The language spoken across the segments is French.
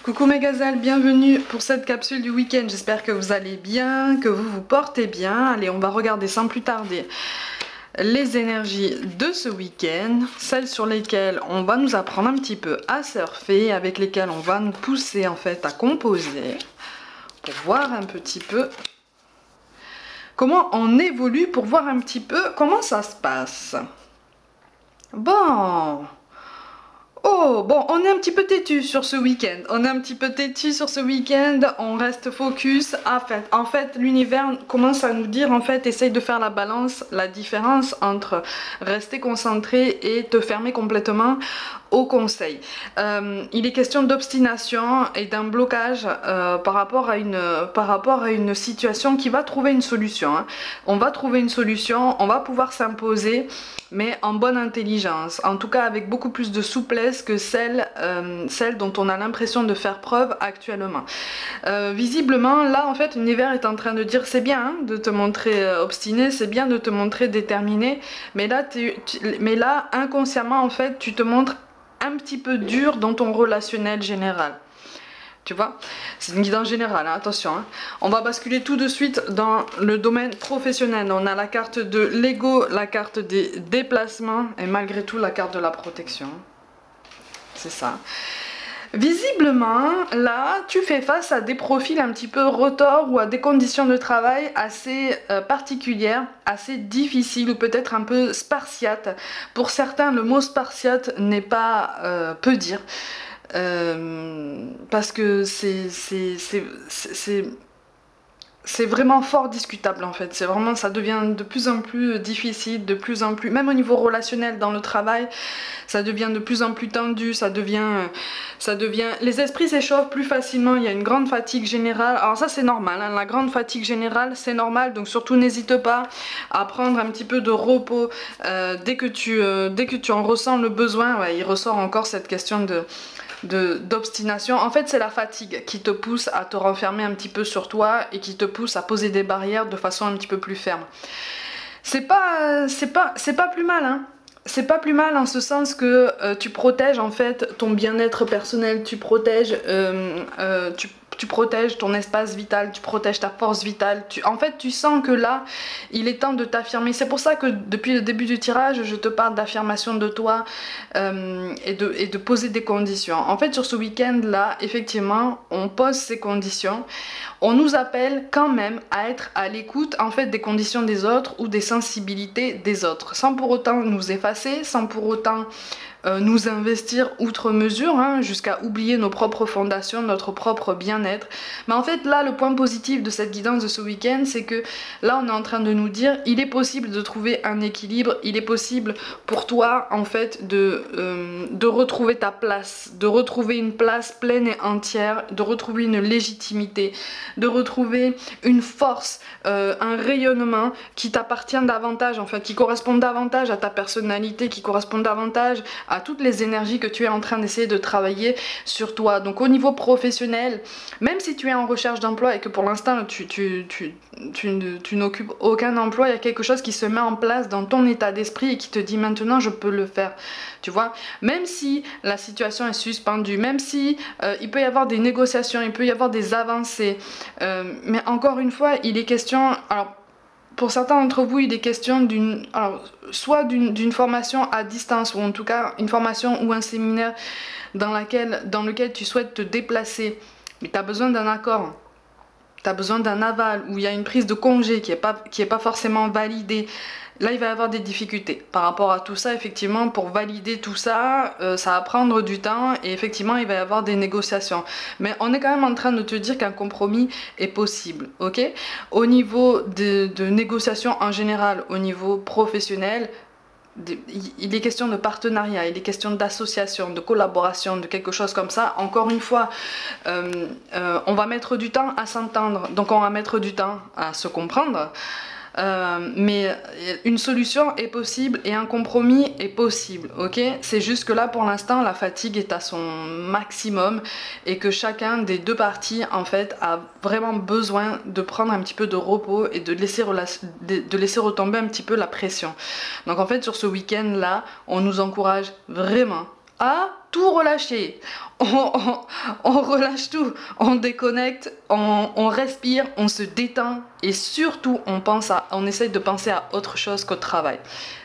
Coucou mes gazelles, bienvenue pour cette capsule du week-end. J'espère que vous allez bien, que vous vous portez bien. Allez, on va regarder sans plus tarder les énergies de ce week-end, celles sur lesquelles on va nous apprendre un petit peu à surfer, avec lesquelles on va nous pousser en fait à composer, pour voir un petit peu comment on évolue, pour voir un petit peu comment ça se passe. Bon... Oh, bon, on est un petit peu têtu sur ce week-end. On reste focus. En fait, l'univers commence à nous dire, essaye de faire la balance, la différence entre rester concentré et te fermer complètement au conseil. Il est question d'obstination et d'un blocage par rapport à une situation qui va trouver une solution. Hein. On va trouver une solution, on va pouvoir s'imposer, mais en bonne intelligence, en tout cas avec beaucoup plus de souplesse que celle dont on a l'impression de faire preuve actuellement. Visiblement, là en fait, l'univers est en train de dire c'est bien hein, de te montrer obstiné, c'est bien de te montrer déterminé, mais là, inconsciemment en fait, tu te montres un petit peu dur dans ton relationnel général. Tu vois, c'est une guidance générale, hein, attention. Hein. On va basculer tout de suite dans le domaine professionnel. On a la carte de l'ego, la carte des déplacements et malgré tout la carte de la protection. C'est ça. Visiblement, là, tu fais face à des profils un petit peu retors ou à des conditions de travail assez particulières, assez difficiles ou peut-être un peu spartiates. Pour certains, le mot spartiate n'est pas peu dire. Parce que c'est vraiment fort discutable en fait, ça devient de plus en plus difficile, de plus en plus, même au niveau relationnel dans le travail, ça devient de plus en plus tendu, les esprits s'échauffent plus facilement, il y a une grande fatigue générale, alors ça c'est normal, hein, la grande fatigue générale c'est normal, donc surtout n'hésite pas à prendre un petit peu de repos, dès que tu en ressens le besoin, ouais, il ressort encore cette question d'obstination. En fait c'est la fatigue qui te pousse à te renfermer un petit peu sur toi et qui te pousse à poser des barrières de façon un petit peu plus ferme. C'est pas plus mal hein. C'est pas plus mal en ce sens que tu protèges en fait ton bien-être personnel, tu protèges ton espace vital, tu protèges ta force vitale. En fait, tu sens que là, il est temps de t'affirmer. C'est pour ça que depuis le début du tirage, je te parle d'affirmation de toi et de poser des conditions. En fait, sur ce week-end-là, effectivement, on pose ces conditions. On nous appelle quand même à être à l'écoute en fait des conditions des autres ou des sensibilités des autres, sans pour autant nous effacer, sans pour autant nous investir outre mesure, hein, jusqu'à oublier nos propres fondations, notre propre bien-être. Mais en fait là, le point positif de cette guidance de ce week-end, c'est que là on est en train de nous dire il est possible de trouver un équilibre, il est possible pour toi en fait de retrouver ta place, de retrouver une place pleine et entière, de retrouver une légitimité, de retrouver une force, un rayonnement qui t'appartient davantage en fait, qui correspond davantage à ta personnalité, qui correspond davantage à toutes les énergies que tu es en train d'essayer de travailler sur toi. Donc au niveau professionnel, même si tu es en recherche d'emploi et que pour l'instant tu n'occupes aucun emploi, il y a quelque chose qui se met en place dans ton état d'esprit et qui te dit maintenant je peux le faire. Tu vois, même si la situation est suspendue, même si il peut y avoir des négociations, il peut y avoir des avancées, mais encore une fois, il est question... Alors, pour certains d'entre vous, il est question soit d'une formation à distance, ou en tout cas une formation ou un séminaire dans lequel tu souhaites te déplacer, mais tu as besoin d'un accord, tu as besoin d'un aval, ou il y a une prise de congé qui est pas forcément validée. Là, il va y avoir des difficultés par rapport à tout ça. Effectivement, pour valider tout ça, ça va prendre du temps et effectivement, il va y avoir des négociations. Mais on est quand même en train de te dire qu'un compromis est possible, ok? Au niveau de négociations en général, au niveau professionnel, il est question de partenariat, il est question d'association, de collaboration, de quelque chose comme ça. Encore une fois, on va mettre du temps à s'entendre, donc on va mettre du temps à se comprendre. Mais une solution est possible et un compromis est possible, ok? C'est juste que là pour l'instant la fatigue est à son maximum et que chacun des deux parties en fait a vraiment besoin de prendre un petit peu de repos et de laisser retomber un petit peu la pression. Donc en fait sur ce week-end là on nous encourage vraiment à tout relâcher. On relâche tout, on déconnecte, on respire, on se détend et surtout on essaye de penser à autre chose qu'au travail.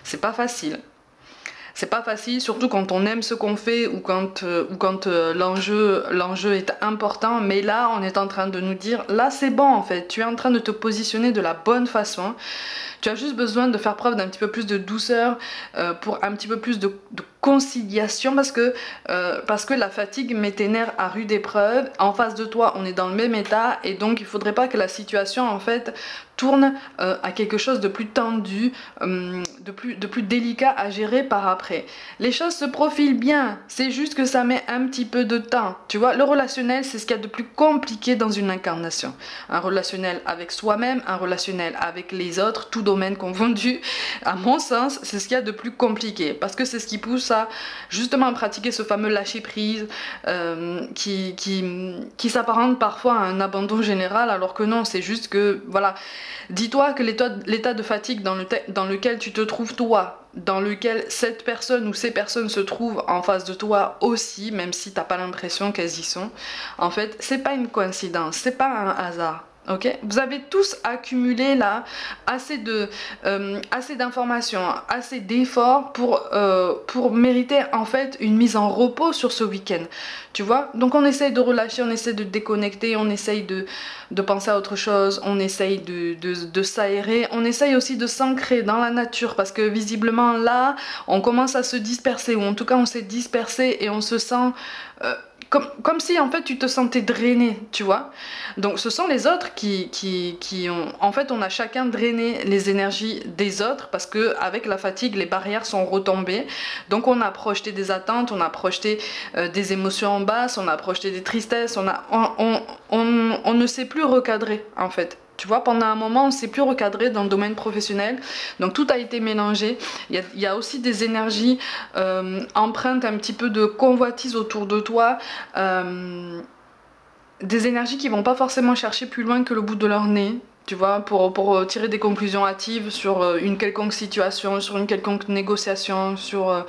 C'est pas facile. C'est pas facile, surtout quand on aime ce qu'on fait ou quand l'enjeu est important. Mais là, on est en train de nous dire, là c'est bon en fait, tu es en train de te positionner de la bonne façon. Tu as juste besoin de faire preuve d'un petit peu plus de douceur pour un petit peu plus de conciliation parce que la fatigue met tes nerfs à rude épreuve. En face de toi, on est dans le même état et donc il faudrait pas que la situation en fait tourne à quelque chose de plus tendu, de plus délicat à gérer par après. Les choses se profilent bien, c'est juste que ça met un petit peu de temps. Tu vois, le relationnel, c'est ce qu'il y a de plus compliqué dans une incarnation. Un relationnel avec soi-même, un relationnel avec les autres, tout domaine confondu. À mon sens, c'est ce qu'il y a de plus compliqué parce que c'est ce qui pousse à justement pratiquer ce fameux lâcher prise qui s'apparente parfois à un abandon général alors que non, c'est juste que voilà. Dis-toi que l'état de fatigue dans lequel tu te trouves toi, dans lequel cette personne ou ces personnes se trouvent en face de toi aussi, même si t'as pas l'impression qu'elles y sont, en fait, c'est pas une coïncidence, c'est pas un hasard. Ok, vous avez tous accumulé là assez d'informations, assez d'efforts pour mériter en fait une mise en repos sur ce week-end. Tu vois, donc on essaye de relâcher, on essaye de déconnecter, on essaye de penser à autre chose, on essaye de s'aérer, on essaye aussi de s'ancrer dans la nature parce que visiblement là, on commence à se disperser ou en tout cas on s'est dispersé et on se sent comme si en fait tu te sentais drainé, tu vois. Donc ce sont les autres qui ont... En fait on a chacun drainé les énergies des autres parce que avec la fatigue les barrières sont retombées. Donc on a projeté des attentes, on a projeté des émotions basses, on a projeté des tristesses, on ne sait plus recadrer en fait. Tu vois, pendant un moment, on ne s'est plus recadré dans le domaine professionnel. Donc tout a été mélangé. Il y a aussi des énergies empreintes un petit peu de convoitise autour de toi. Des énergies qui vont pas forcément chercher plus loin que le bout de leur nez. Tu vois, pour tirer des conclusions hâtives sur une quelconque situation, sur une quelconque négociation, sur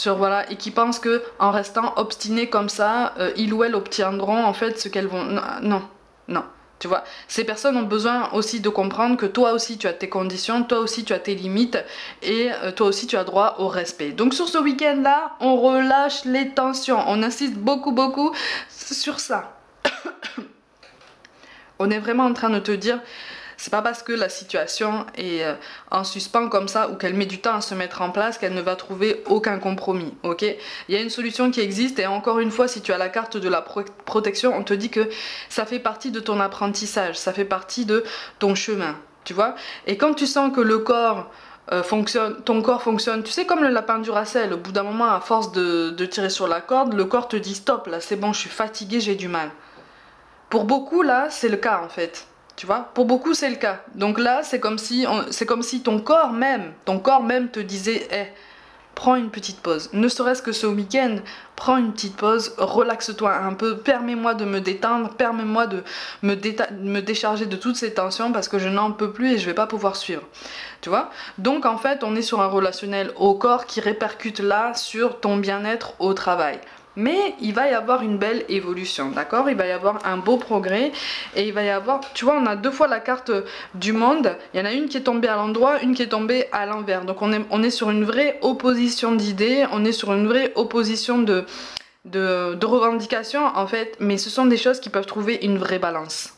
voilà, et qui pensent que en restant obstinés comme ça, ils ou elles obtiendront en fait ce qu'elles vont... Non, non. Tu vois, ces personnes ont besoin aussi de comprendre que toi aussi tu as tes conditions, toi aussi tu as tes limites et toi aussi tu as droit au respect. Donc sur ce week-end là, on relâche les tensions, on insiste beaucoup sur ça. On est vraiment en train de te dire, c'est pas parce que la situation est en suspens comme ça ou qu'elle met du temps à se mettre en place qu'elle ne va trouver aucun compromis, ok? Il y a une solution qui existe et encore une fois, si tu as la carte de la protection, on te dit que ça fait partie de ton apprentissage, ça fait partie de ton chemin, tu vois? Et quand tu sens que le corps ton corps fonctionne, tu sais, comme le lapin du Racel, au bout d'un moment, à force de tirer sur la corde, le corps te dit stop, là c'est bon, je suis fatigué, j'ai du mal. Pour beaucoup, là, c'est le cas en fait. Tu vois, pour beaucoup c'est le cas. Donc là, c'est comme si ton corps même te disait, hey, prends une petite pause. Ne serait-ce que ce week-end, prends une petite pause, relaxe-toi un peu, permets-moi de me détendre, permets-moi de me décharger de toutes ces tensions parce que je n'en peux plus et je vais pas pouvoir suivre. Tu vois? Donc en fait, on est sur un relationnel au corps qui répercute là sur ton bien-être au travail. Mais il va y avoir une belle évolution, d'accord? Il va y avoir un beau progrès et il va y avoir, tu vois, on a deux fois la carte du monde. Il y en a une qui est tombée à l'endroit, une qui est tombée à l'envers. Donc on est sur une vraie opposition d'idées, on est sur une vraie opposition de revendications en fait. Mais ce sont des choses qui peuvent trouver une vraie balance.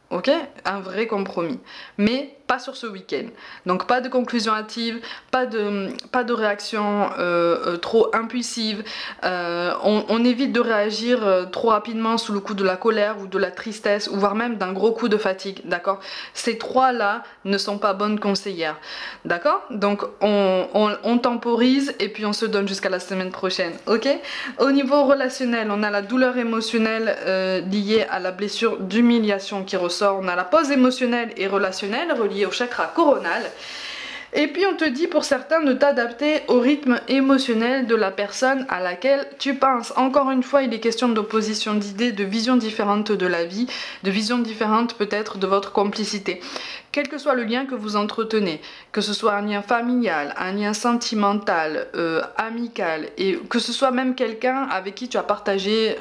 Ok, un vrai compromis, mais pas sur ce week-end. Donc pas de conclusion hâtive, pas de réaction trop impulsive. On évite de réagir trop rapidement sous le coup de la colère ou de la tristesse, ou voire même d'un gros coup de fatigue, d'accord? Ces trois-là ne sont pas bonnes conseillères, d'accord? Donc on temporise et puis on se donne jusqu'à la semaine prochaine, ok? Au niveau relationnel, on a la douleur émotionnelle liée à la blessure d'humiliation qui ressort. On a la pause émotionnelle et relationnelle reliée au chakra coronal. Et puis on te dit pour certains de t'adapter au rythme émotionnel de la personne à laquelle tu penses. Encore une fois, il est question d'opposition d'idées, de visions différentes de la vie, de visions différentes peut-être de votre complicité. Quel que soit le lien que vous entretenez, que ce soit un lien familial, un lien sentimental, amical, et que ce soit même quelqu'un avec qui tu as partagé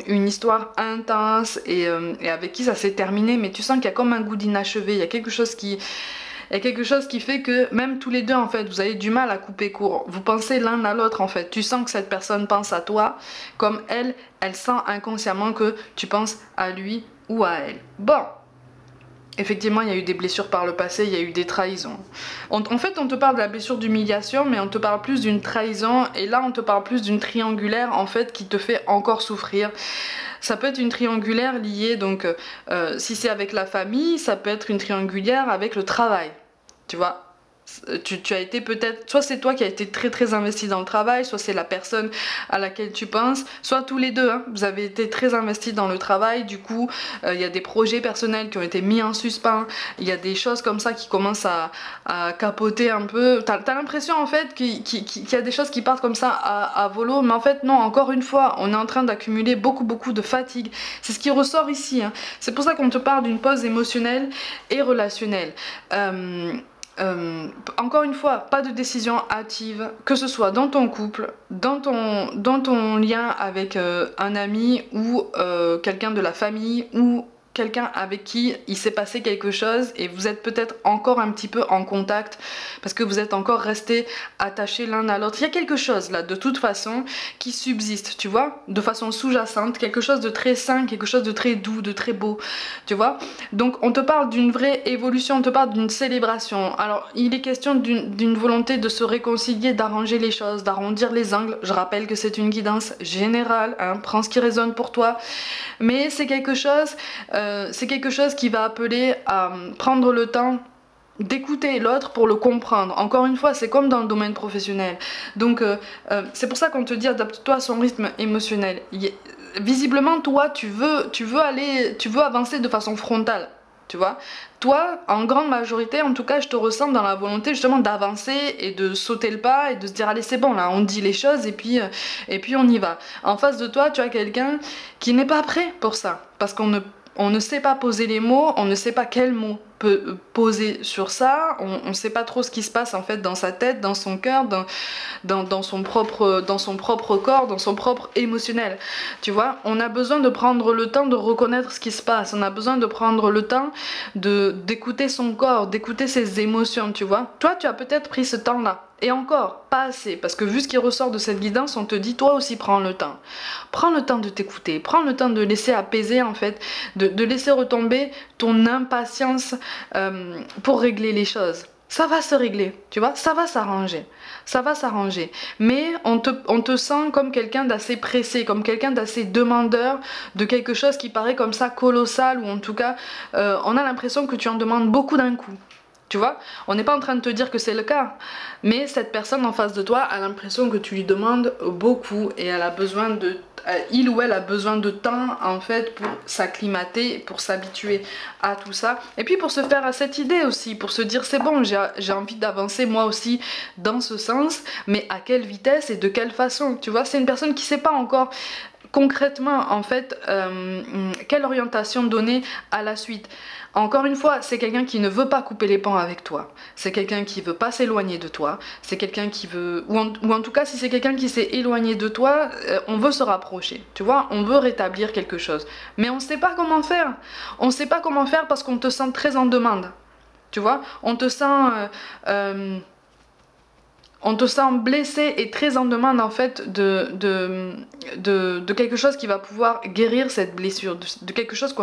une histoire intense et avec qui ça s'est terminé, mais tu sens qu'il y a comme un goût d'inachevé, il y a quelque chose qui fait que même tous les deux en fait vous avez du mal à couper court, vous pensez l'un à l'autre en fait, tu sens que cette personne pense à toi comme elle sent inconsciemment que tu penses à lui ou à elle. Bon, effectivement il y a eu des blessures par le passé, il y a eu des trahisons. En fait on te parle de la blessure d'humiliation, mais on te parle plus d'une trahison, et là on te parle plus d'une triangulaire en fait qui te fait encore souffrir. Ça peut être une triangulaire liée, donc si c'est avec la famille, ça peut être une triangulaire avec le travail. Tu vois, tu as été peut-être, soit c'est toi qui as été très investi dans le travail, soit c'est la personne à laquelle tu penses, soit tous les deux, hein, vous avez été très investis dans le travail, du coup il y a des projets personnels qui ont été mis en suspens, il y a des choses comme ça qui commencent à capoter un peu, t'as l'impression en fait qu'il y a des choses qui partent comme ça à volo, mais en fait non, encore une fois, on est en train d'accumuler beaucoup de fatigue, c'est ce qui ressort ici, hein. C'est pour ça qu'on te parle d'une pause émotionnelle et relationnelle. Encore une fois, pas de décision hâtive, que ce soit dans ton couple, dans ton lien avec un ami ou quelqu'un de la famille ou quelqu'un avec qui il s'est passé quelque chose et vous êtes peut-être encore un petit peu en contact parce que vous êtes encore restés attachés l'un à l'autre. Il y a quelque chose là de toute façon qui subsiste, tu vois, de façon sous-jacente, quelque chose de très sain, quelque chose de très doux, de très beau, tu vois. Donc on te parle d'une vraie évolution, on te parle d'une célébration. Alors il est question d'une volonté de se réconcilier, d'arranger les choses, d'arrondir les angles. Je rappelle que c'est une guidance générale, hein, prends ce qui résonne pour toi, mais c'est quelque chose qui va appeler à prendre le temps d'écouter l'autre pour le comprendre. Encore une fois, c'est comme dans le domaine professionnel. Donc c'est pour ça qu'on te dit adapte-toi à son rythme émotionnel. Visiblement, toi, tu veux avancer de façon frontale. Tu vois, toi, en grande majorité, en tout cas, je te ressens dans la volonté justement d'avancer et de sauter le pas et de se dire allez c'est bon là, on dit les choses et puis on y va. En face de toi, tu as quelqu'un qui n'est pas prêt pour ça, parce qu'on ne sait pas poser les mots, on ne sait pas quels mots peut poser sur ça, on ne sait pas trop ce qui se passe en fait dans sa tête, dans son cœur, dans son propre corps, dans son propre émotionnel. Tu vois, on a besoin de prendre le temps de reconnaître ce qui se passe, on a besoin de prendre le temps d'écouter son corps, d'écouter ses émotions, tu vois. Toi, tu as peut-être pris ce temps-là. Et encore, pas assez, parce que vu ce qui ressort de cette guidance, on te dit toi aussi prends le temps. Prends le temps de t'écouter, prends le temps de laisser apaiser en fait, de laisser retomber ton impatience pour régler les choses. Ça va se régler, tu vois, ça va s'arranger. Ça va s'arranger. Mais on te sent comme quelqu'un d'assez pressé, comme quelqu'un d'assez demandeur de quelque chose qui paraît comme ça colossal, ou en tout cas, on a l'impression que tu en demandes beaucoup d'un coup. Tu vois, on n'est pas en train de te dire que c'est le cas, mais cette personne en face de toi a l'impression que tu lui demandes beaucoup et elle a besoin il ou elle a besoin de temps en fait pour s'acclimater, pour s'habituer à tout ça et puis pour se faire à cette idée aussi, pour se dire c'est bon, j'ai envie d'avancer moi aussi dans ce sens, mais à quelle vitesse et de quelle façon, tu vois, c'est une personne qui sait pas encore concrètement en fait quelle orientation donner à la suite. Encore une fois, c'est quelqu'un qui ne veut pas couper les ponts avec toi, c'est quelqu'un qui veut pas s'éloigner de toi, c'est quelqu'un qui veut, ou en tout cas si c'est quelqu'un qui s'est éloigné de toi, on veut se rapprocher, tu vois, on veut rétablir quelque chose, mais on sait pas comment faire, on sait pas comment faire parce qu'on te sent très en demande, tu vois, on te sent blessé et très en demande en fait de quelque chose qui va pouvoir guérir cette blessure, de quelque chose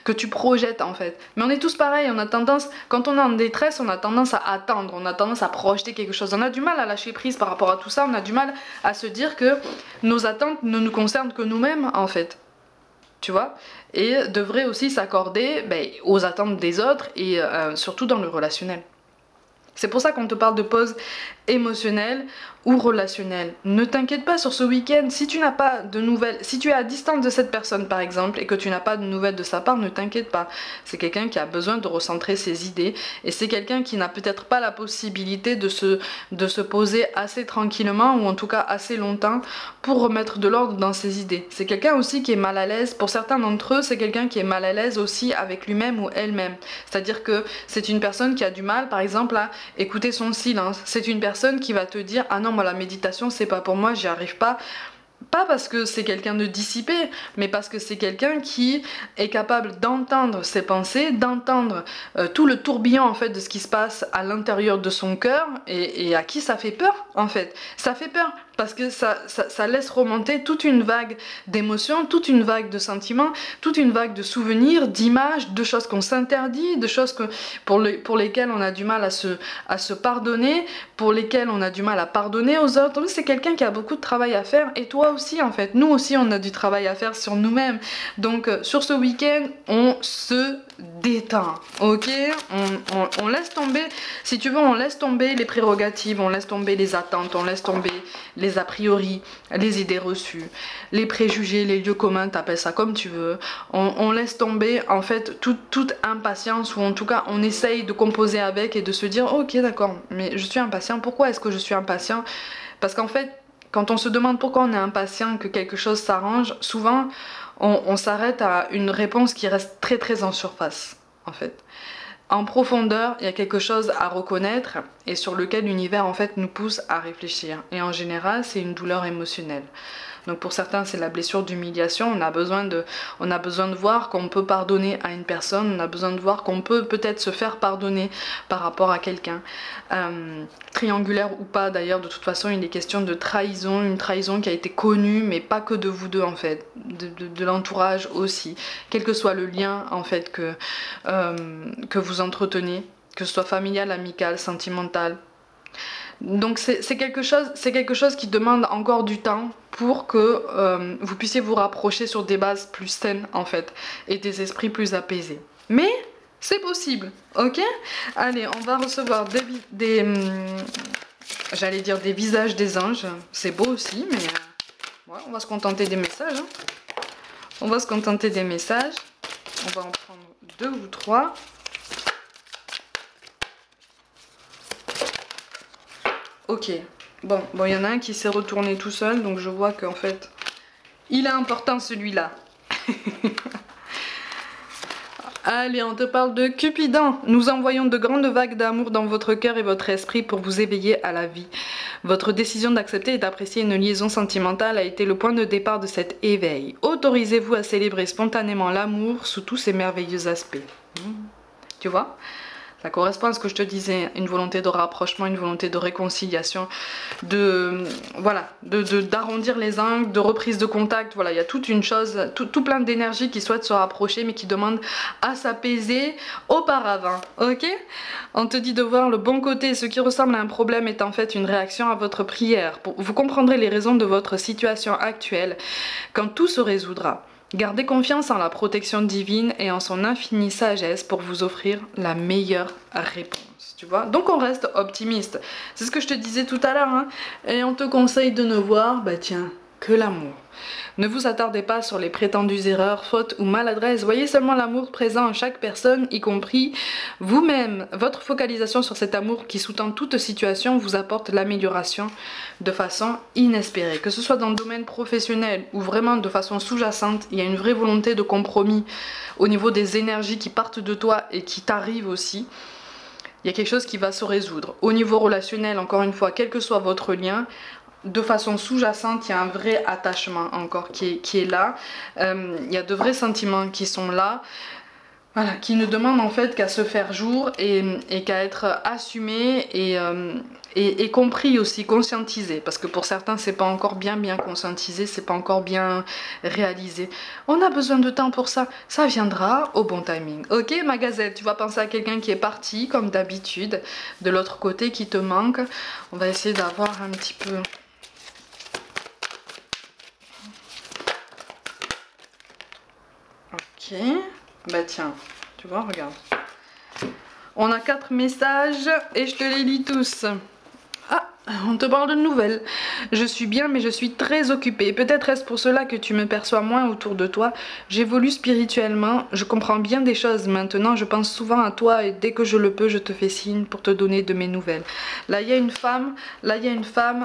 que tu projettes en fait. Mais on est tous pareils, on a tendance, quand on est en détresse, on a tendance à attendre, on a tendance à projeter quelque chose, on a du mal à lâcher prise par rapport à tout ça, on a du mal à se dire que nos attentes ne nous concernent que nous-mêmes en fait. Tu vois, et devrait aussi s'accorder aux attentes des autres et surtout dans le relationnel. C'est pour ça qu'on te parle de pause émotionnelle ou relationnel. Ne t'inquiète pas sur ce week-end. Si tu n'as pas de nouvelles, si tu es à distance de cette personne par exemple et que tu n'as pas de nouvelles de sa part, ne t'inquiète pas. C'est quelqu'un qui a besoin de recentrer ses idées et c'est quelqu'un qui n'a peut-être pas la possibilité de se poser assez tranquillement ou en tout cas assez longtemps pour remettre de l'ordre dans ses idées. C'est quelqu'un aussi qui est mal à l'aise. Pour certains d'entre eux, c'est quelqu'un qui est mal à l'aise aussi avec lui-même ou elle-même. C'est-à-dire que c'est une personne qui a du mal par exemple à écouter son silence. C'est une personne qui va te dire ah non moi la méditation c'est pas pour moi, j'y arrive pas. Pas parce que c'est quelqu'un de dissipé, mais parce que c'est quelqu'un qui est capable d'entendre ses pensées, d'entendre tout le tourbillon en fait de ce qui se passe à l'intérieur de son cœur et à qui ça fait peur en fait. Ça fait peur parce que ça laisse remonter toute une vague d'émotions, toute une vague de sentiments, toute une vague de souvenirs, d'images, de choses qu'on s'interdit, de choses pour lesquelles on a du mal à se pardonner, pour lesquelles on a du mal à pardonner aux autres. C'est quelqu'un qui a beaucoup de travail à faire et toi aussi en fait. Nous aussi on a du travail à faire sur nous-mêmes. Donc sur ce week-end, on se détend, ok? On laisse tomber, si tu veux, on laisse tomber les prérogatives, on laisse tomber les attentes, on laisse tomber les a priori, les idées reçues, les préjugés, les lieux communs, t'appelles ça comme tu veux. On laisse tomber en fait toute impatience ou en tout cas on essaye de composer avec et de se dire ok d'accord, mais je suis impatient, pourquoi est-ce que je suis impatient? Parce qu'en fait, quand on se demande pourquoi on est impatient, que quelque chose s'arrange, souvent on s'arrête à une réponse qui reste très très en surface en fait. En profondeur, il y a quelque chose à reconnaître et sur lequel l'univers en fait nous pousse à réfléchir. Et en général, c'est une douleur émotionnelle. Donc pour certains, c'est la blessure d'humiliation. On a besoin de voir qu'on peut pardonner à une personne. On a besoin de voir qu'on peut peut-être se faire pardonner par rapport à quelqu'un. Triangulaire ou pas, d'ailleurs, de toute façon, il est question de trahison. Une trahison qui a été connue, mais pas que de vous deux, en fait. De l'entourage aussi. Quel que soit le lien, en fait, que vous entretenez. Que ce soit familial, amical, sentimental. Donc c'est quelque chose qui demande encore du temps pour que vous puissiez vous rapprocher sur des bases plus saines en fait et des esprits plus apaisés. Mais c'est possible, ok? Allez, on va recevoir j'allais dire des visages des anges. C'est beau aussi, mais ouais, on va se contenter des messages. Hein. On va se contenter des messages. On va en prendre 2 ou 3. Ok, bon, il y en a un qui s'est retourné tout seul, donc je vois qu'en fait, il est important celui-là. Allez, on te parle de Cupidon. Nous envoyons de grandes vagues d'amour dans votre cœur et votre esprit pour vous éveiller à la vie. Votre décision d'accepter et d'apprécier une liaison sentimentale a été le point de départ de cet éveil. Autorisez-vous à célébrer spontanément l'amour sous tous ses merveilleux aspects. Tu vois ? Ça correspond à ce que je te disais, une volonté de rapprochement, une volonté de réconciliation, d'arrondir les angles, de reprise de contact. Voilà, il y a toute une chose, tout plein d'énergie qui souhaite se rapprocher, mais qui demande à s'apaiser auparavant. Ok? On te dit de voir le bon côté. Ce qui ressemble à un problème est en fait une réaction à votre prière. Vous comprendrez les raisons de votre situation actuelle quand tout se résoudra. Gardez confiance en la protection divine et en son infinie sagesse pour vous offrir la meilleure réponse. Tu vois? Donc on reste optimiste. C'est ce que je te disais tout à l'heure. Hein, et on te conseille de ne voir, que l'amour. Ne vous attardez pas sur les prétendues erreurs, fautes ou maladresses. Voyez seulement l'amour présent en chaque personne, y compris vous-même. Votre focalisation sur cet amour qui sous-tend toute situation vous apporte l'amélioration de façon inespérée. Que ce soit dans le domaine professionnel ou vraiment de façon sous-jacente, il y a une vraie volonté de compromis au niveau des énergies qui partent de toi et qui t'arrivent aussi. Il y a quelque chose qui va se résoudre. Au niveau relationnel, encore une fois, quel que soit votre lien, de façon sous-jacente, il y a un vrai attachement encore qui est là. Il y a de vrais sentiments qui sont là, voilà, qui ne demandent en fait qu'à se faire jour et qu'à être assumés et compris aussi, conscientisé. Parce que pour certains, c'est pas encore bien conscientisé, c'est pas encore bien réalisé. On a besoin de temps pour ça. Ça viendra au bon timing. Ok, ma gazette, tu vas penser à quelqu'un qui est parti, comme d'habitude, de l'autre côté, qui te manque. On va essayer d'avoir un petit peu... Ok, bah tiens, tu vois, regarde. On a 4 messages et je te les lis tous. Ah, On te parle de nouvelles. Je suis bien, mais je suis très occupée. Peut-être est-ce pour cela que tu me perçois moins autour de toi. J'évolue spirituellement, je comprends bien des choses maintenant, je pense souvent à toi et dès que je le peux, je te fais signe pour te donner de mes nouvelles. Là, il y a une femme,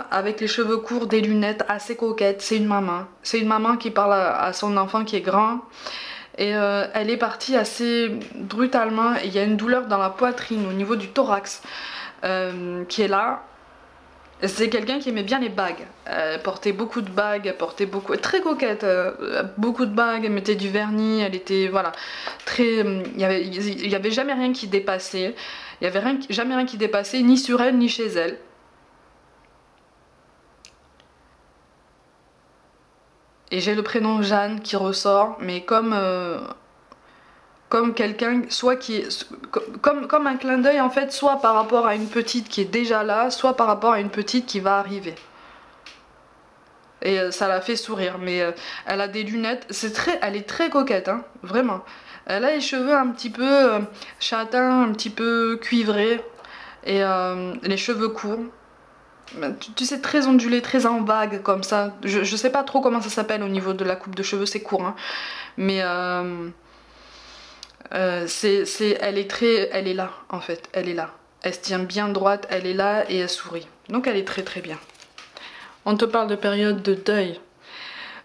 avec les cheveux courts, des lunettes assez coquettes. C'est une maman. C'est une maman qui parle à son enfant qui est grand. Et elle est partie assez brutalement. Et il y a une douleur dans la poitrine, au niveau du thorax, qui est là. C'est quelqu'un qui aimait bien les bagues. Elle portait beaucoup de bagues, elle portait beaucoup, très coquette, beaucoup de bagues, elle mettait du vernis, elle était, voilà, très, il y avait jamais rien qui dépassait, il y avait jamais rien qui dépassait, ni sur elle, ni chez elle. Et j'ai le prénom Jeanne qui ressort, mais comme quelqu'un, soit qui est, comme un clin d'œil en fait, soit par rapport à une petite qui est déjà là, soit par rapport à une petite qui va arriver. Et ça la fait sourire, mais elle a des lunettes, elle est très coquette, hein, vraiment. Elle a les cheveux un petit peu châtains, un petit peu cuivrés, et les cheveux courts. Tu sais, très ondulés, très en vague, comme ça. Je sais pas trop comment ça s'appelle au niveau de la coupe de cheveux, c'est court, hein. Mais elle est là en fait, elle est là. Elle se tient bien droite, elle est là et elle sourit. Donc elle est très très bien. On te parle de période de deuil.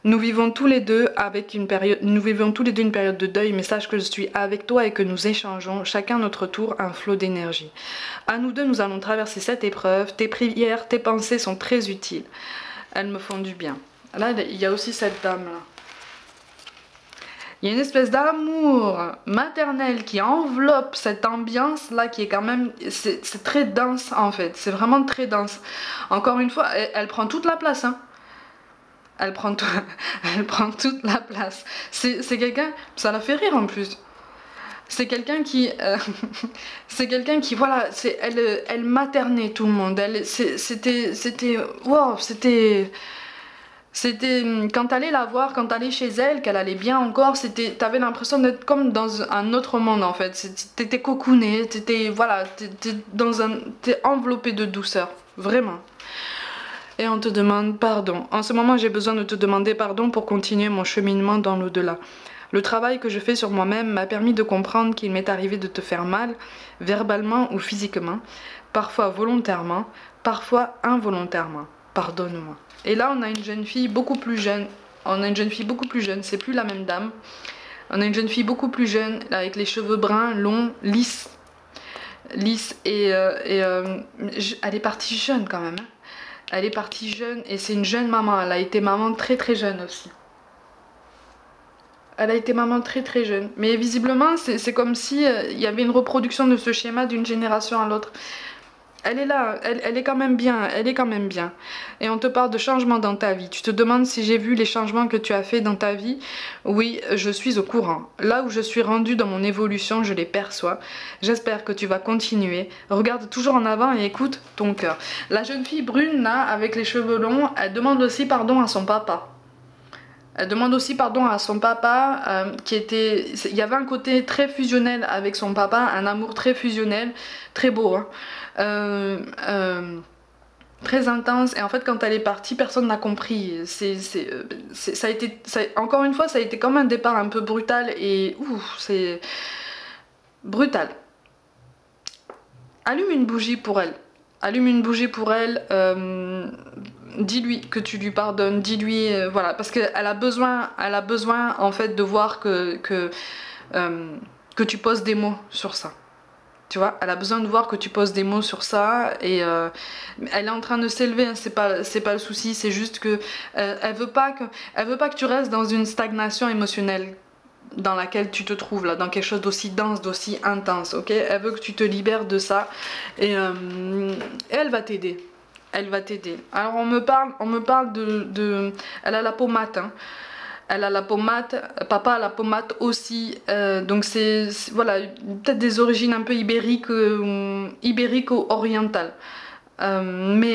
Nous vivons tous les deux une période de deuil, mais sache que je suis avec toi et que nous échangeons chacun notre tour un flot d'énergie. À nous deux, nous allons traverser cette épreuve. Tes prières, tes pensées sont très utiles. Elles me font du bien. Là, il y a aussi cette dame là. Il y a une espèce d'amour maternel qui enveloppe cette ambiance là qui est quand même, c'est très dense en fait, c'est vraiment très dense. Encore une fois, elle prend toute la place, hein. Elle prend toute la place. C'est quelqu'un, ça la fait rire en plus. C'est quelqu'un qui, voilà, elle maternait tout le monde. C'était quand t'allais la voir, quand t'allais chez elle, qu'elle allait bien encore, t'avais l'impression d'être comme dans un autre monde en fait. T'étais cocooné, voilà, t'es enveloppé de douceur, vraiment. Et on te demande pardon. En ce moment, j'ai besoin de te demander pardon pour continuer mon cheminement dans l'au-delà. Le travail que je fais sur moi-même m'a permis de comprendre qu'il m'est arrivé de te faire mal, verbalement ou physiquement, parfois volontairement, parfois involontairement. Pardonne-moi. Et là, on a une jeune fille beaucoup plus jeune. C'est plus la même dame. On a une jeune fille beaucoup plus jeune, avec les cheveux bruns, longs, lisses. Et elle est partie jeune quand même, hein. Elle est partie jeune et c'est une jeune maman. Elle a été maman très très jeune aussi. Elle a été maman très très jeune. Mais visiblement, c'est comme si il y avait une reproduction de ce schéma d'une génération à l'autre. Elle est là, elle est quand même bien, elle est quand même bien. Et on te parle de changements dans ta vie. Tu te demandes si j'ai vu les changements que tu as fait dans ta vie. Oui, je suis au courant. Là où je suis rendue dans mon évolution, je les perçois. J'espère que tu vas continuer. Regarde toujours en avant et écoute ton cœur. La jeune fille brune là, avec les cheveux longs, elle demande aussi pardon à son papa. Elle demande aussi pardon à son papa, il y avait un côté très fusionnel avec son papa, un amour très fusionnel, très beau, hein. Très intense. Et en fait, quand elle est partie, personne n'a compris. Encore une fois, ça a été comme un départ un peu brutal et c'est brutal. Allume une bougie pour elle. Allume une bougie pour elle. Dis-lui que tu lui pardonnes, dis-lui, voilà, parce qu'elle a besoin en fait de voir que tu poses des mots sur ça. Tu vois, elle a besoin de voir que tu poses des mots sur ça et elle est en train de s'élever, hein, c'est pas le souci, c'est juste que elle veut pas que tu restes dans une stagnation émotionnelle dans laquelle tu te trouves là, dans quelque chose d'aussi dense, d'aussi intense, ok? Elle veut que tu te libères de ça et elle va t'aider. Elle va t'aider. Alors on me parle de... Elle a la peau mate, hein. Elle a la peau mate, papa a la peau mate aussi, donc c'est voilà, peut-être des origines un peu ibériques ou orientales. Mais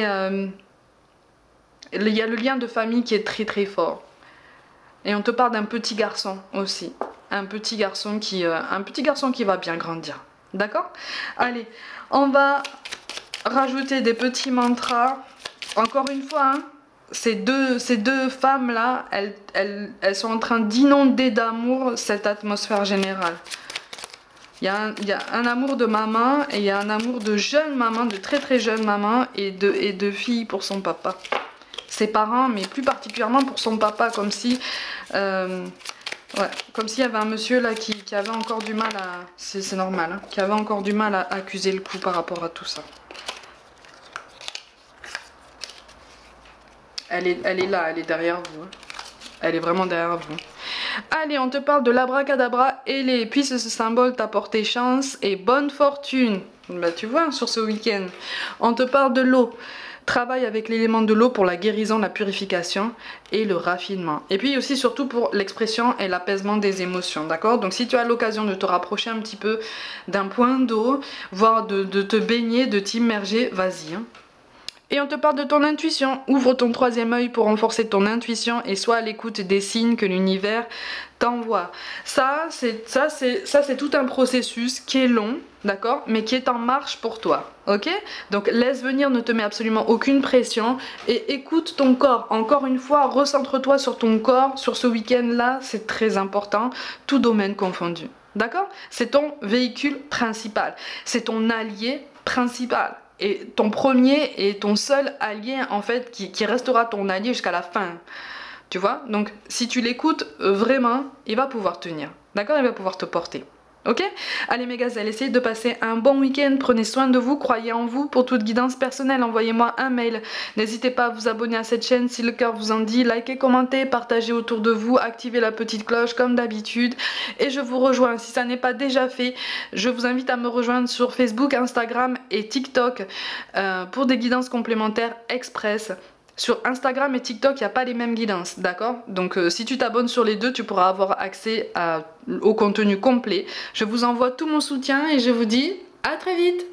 il y a le lien de famille qui est très très fort. Et on te parle d'un petit garçon aussi. Un petit garçon qui va bien grandir. D'accord? Allez, on va rajouter des petits mantras. encore une fois, hein, ces deux femmes-là, elles sont en train d'inonder d'amour cette atmosphère générale. Il y a un amour de maman et il y a un amour de jeune maman, de très très jeune maman et de fille pour son papa. Ses parents, mais plus particulièrement pour son papa, comme si... ouais, comme s'il y avait un monsieur là qui avait encore du mal à... C'est normal, hein, qui avait encore du mal à accuser le coup par rapport à tout ça. Elle est là, elle est derrière vous. Hein. Elle est vraiment derrière vous. Allez, on te parle de l'abracadabra et puisse ce symbole t'apporter chance et bonne fortune. Bah tu vois, sur ce week-end. On te parle de l'eau. Travaille avec l'élément de l'eau pour la guérison, la purification et le raffinement. Et puis aussi surtout pour l'expression et l'apaisement des émotions, d'accord? Donc si tu as l'occasion de te rapprocher un petit peu d'un point d'eau, voire de te baigner, de t'immerger, vas-y. Hein. Et on te parle de ton intuition. Ouvre ton troisième œil pour renforcer ton intuition et sois à l'écoute des signes que l'univers t'envoie. Ça, c'est tout un processus qui est long, d'accord, mais qui est en marche pour toi, ok? Donc laisse venir, ne te mets absolument aucune pression et écoute ton corps. Encore une fois, recentre-toi sur ton corps, sur ce week-end-là, c'est très important, tout domaine confondu, d'accord? C'est ton véhicule principal, c'est ton allié principal. Et ton premier et ton seul allié en fait qui restera ton allié jusqu'à la fin. Tu vois? Donc si tu l'écoutes vraiment, il va pouvoir tenir. D'accord? Il va pouvoir te porter. Ok? Allez mes gazelles, essayez de passer un bon week-end, prenez soin de vous, croyez en vous. Pour toute guidance personnelle, envoyez-moi un mail. N'hésitez pas à vous abonner à cette chaîne si le cœur vous en dit, likez, commentez, partagez autour de vous, activez la petite cloche comme d'habitude. Et je vous rejoins, si ça n'est pas déjà fait, je vous invite à me rejoindre sur Facebook, Instagram et TikTok pour des guidances complémentaires express. Sur Instagram et TikTok, il n'y a pas les mêmes guidances, d'accord? Donc si tu t'abonnes sur les deux, tu pourras avoir accès au contenu complet. Je vous envoie tout mon soutien et je vous dis à très vite!